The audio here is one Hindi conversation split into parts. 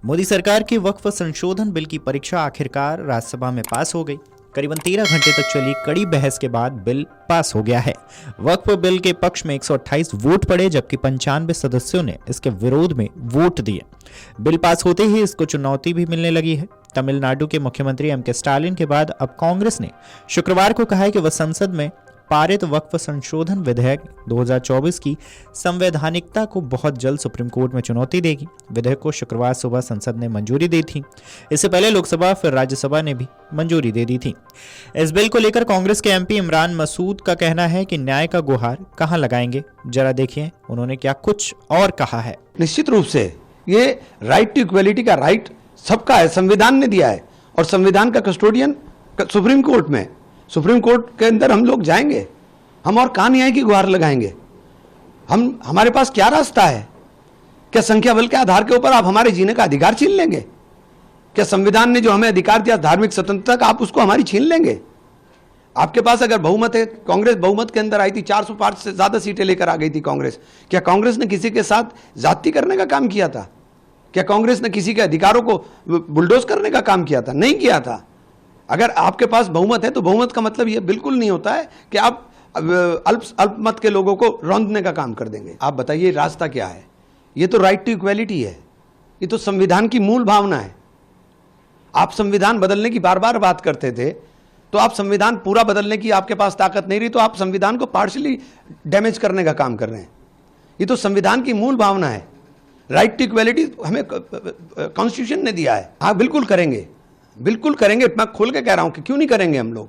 मोदी सरकार के वक्फ संशोधन बिल की परीक्षा आखिरकार राज्यसभा में पास हो गई। करीबन 13 घंटे तक चली कड़ी बहस के बाद बिल पास हो गया है। वक्फ बिल के पक्ष में 128 वोट पड़े, जबकि 95 सदस्यों ने इसके विरोध में वोट दिए। बिल पास होते ही इसको चुनौती भी मिलने लगी है। तमिलनाडु के मुख्यमंत्री एम के स्टालिन के बाद अब कांग्रेस ने शुक्रवार को कहा है कि वह संसद में पारित वक्फ संशोधन विधेयक 2024 की संवैधानिकता को बहुत जल्द सुप्रीम कोर्ट में चुनौती देगी। विधेयक को शुक्रवार सुबह संसद ने मंजूरी दी थी। इससे पहले लोकसभा फिर राज्यसभा ने भी मंजूरी दे दी थी। इस बिल को लेकर कांग्रेस के एमपी इमरान मसूद का कहना है कि न्याय का गुहार कहां लगाएंगे, जरा देखिए उन्होंने क्या कुछ और कहा है। निश्चित रूप से ये राइट टू इक्वलिटी का राइट सबका है, संविधान ने दिया है, और संविधान का कस्टोडियन सुप्रीम कोर्ट में, सुप्रीम कोर्ट के अंदर हम लोग जाएंगे। हम और कहां न्याय की गुहार लगाएंगे? हमारे पास क्या रास्ता है? क्या संख्या बल के आधार के ऊपर आप हमारे जीने का अधिकार छीन लेंगे? क्या संविधान ने जो हमें अधिकार दिया धार्मिक स्वतंत्रता का, आप उसको हमारी छीन लेंगे? आपके पास अगर बहुमत है, कांग्रेस बहुमत के अंदर आई थी, 405 से ज्यादा सीटें लेकर आ गई थी कांग्रेस। क्या कांग्रेस ने किसी के साथ जाति करने का काम किया था? क्या कांग्रेस ने किसी के अधिकारों को बुलडोज करने का काम किया था? नहीं किया था। अगर आपके पास बहुमत है तो बहुमत का मतलब यह बिल्कुल नहीं होता है कि आप अल्पमत के लोगों को रौंदने का काम कर देंगे। आप बताइए रास्ता क्या है? ये तो राइट टू इक्वलिटी है, ये तो संविधान की मूल भावना है। आप संविधान बदलने की बार बार बात करते थे, तो आप संविधान पूरा बदलने की आपके पास ताकत नहीं रही, तो आप संविधान को पार्शियली डैमेज करने का काम कर रहे हैं। ये तो संविधान की मूल भावना है। राइट टू इक्वलिटी हमें कॉन्स्टिट्यूशन ने दिया है। हाँ, बिल्कुल करेंगे, बिल्कुल करेंगे। मैं खोल के कह रहा हूं कि क्यों नहीं करेंगे। हम लोग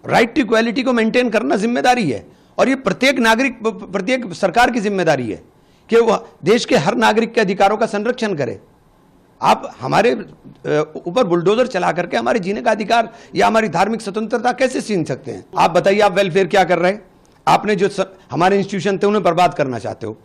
राइट टू इक्वलिटी को मेंटेन करना जिम्मेदारी है, और ये प्रत्येक नागरिक, प्रत्येक सरकार की जिम्मेदारी है कि वह देश के हर नागरिक के अधिकारों का संरक्षण करे। आप हमारे ऊपर बुलडोजर चला करके हमारे जीने का अधिकार या हमारी धार्मिक स्वतंत्रता कैसे छीन सकते हैं? आप बताइए, आप वेलफेयर क्या कर रहे हैं? आपने जो हमारे इंस्टीट्यूशन थे उन्हें बर्बाद करना चाहते हो।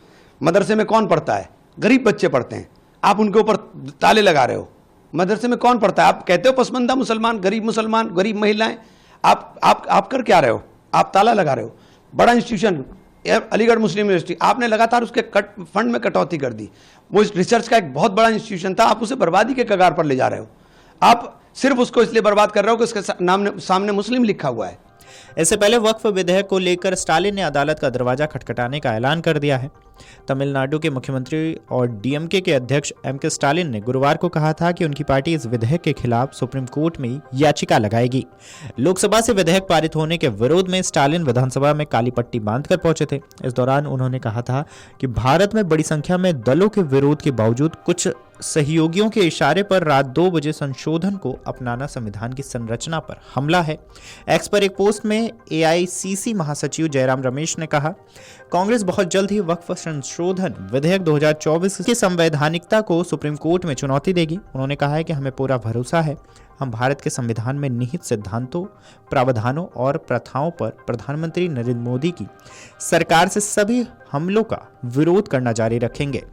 मदरसे में कौन पढ़ता है? गरीब बच्चे पढ़ते हैं, आप उनके ऊपर ताले लगा रहे हो। मदरसे में कौन पढ़ता है? आप कहते हो पसमंदा मुसलमान, गरीब महिलाएं, आप कर क्या रहे हो? आप ताला लगा रहे हो। बड़ा इंस्टीट्यूशन अलीगढ़ मुस्लिम यूनिवर्सिटी, आपने लगातार उसके फंड में कटौती कर दी। वो रिसर्च का एक बहुत बड़ा इंस्टीट्यूशन था, आप उसे बर्बादी के कगार पर ले जा रहे हो। आप सिर्फ उसको इसलिए बर्बाद कर रहे हो कि उसके सामने मुस्लिम लिखा हुआ है। इससे पहले वक्फ विधेयक को लेकर स्टालिन ने अदालत का दरवाजा खटखटाने का ऐलान कर दिया है। तमिलनाडु के मुख्यमंत्री और डीएमके के अध्यक्ष एम के स्टालिन ने गुरुवार को कहा था कि उनकी पार्टी इस विधेयक के खिलाफ सुप्रीम कोर्ट में याचिका लगाएगी। लोकसभा से विधेयक पारित होने के विरोध में स्टालिन विधानसभा में काली पट्टी बांधकर पहुंचे थे। इस दौरान उन्होंने कहा था कि भारत में बड़ी संख्या में दलों के विरोध के बावजूद कुछ सहयोगियों के इशारे पर रात 2 बजे संशोधन को अपनाना संविधान की संरचना पर हमला है। एक्स पर एक पोस्ट में एआईसीसी महासचिव जयराम रमेश ने कहा, कांग्रेस बहुत जल्द ही वक्फ संशोधन विधेयक 2024 की संवैधानिकता को सुप्रीम कोर्ट में चुनौती देगी। उन्होंने कहा है कि हमें पूरा भरोसा है, हम भारत के संविधान में निहित सिद्धांतों, प्रावधानों और प्रथाओं पर प्रधानमंत्री नरेंद्र मोदी की सरकार से सभी हमलों का विरोध करना जारी रखेंगे।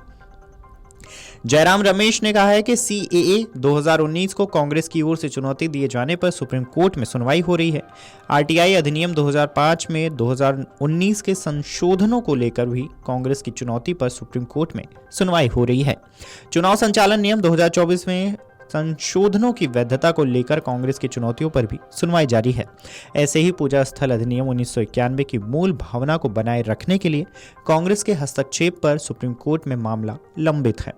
जयराम रमेश ने कहा है कि सीएए 2019 को कांग्रेस की ओर से चुनौती दिए जाने पर सुप्रीम कोर्ट में सुनवाई हो रही है। आरटीआई अधिनियम 2005 में 2019 के संशोधनों को लेकर भी कांग्रेस की चुनौती पर सुप्रीम कोर्ट में सुनवाई हो रही है। चुनाव संचालन नियम 2024 में संशोधनों की वैधता को लेकर कांग्रेस की चुनौतियों पर भी सुनवाई जारी है। ऐसे ही पूजा स्थल अधिनियम 1991 की मूल भावना को बनाए रखने के लिए कांग्रेस के हस्तक्षेप पर सुप्रीम कोर्ट में मामला लंबित है।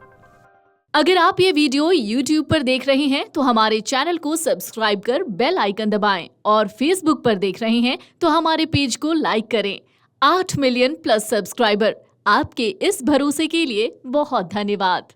अगर आप ये वीडियो YouTube पर देख रहे हैं तो हमारे चैनल को सब्सक्राइब कर बेल आइकन दबाएं, और Facebook पर देख रहे हैं तो हमारे पेज को लाइक करें। 8 मिलियन प्लस सब्सक्राइबर, आपके इस भरोसे के लिए बहुत धन्यवाद।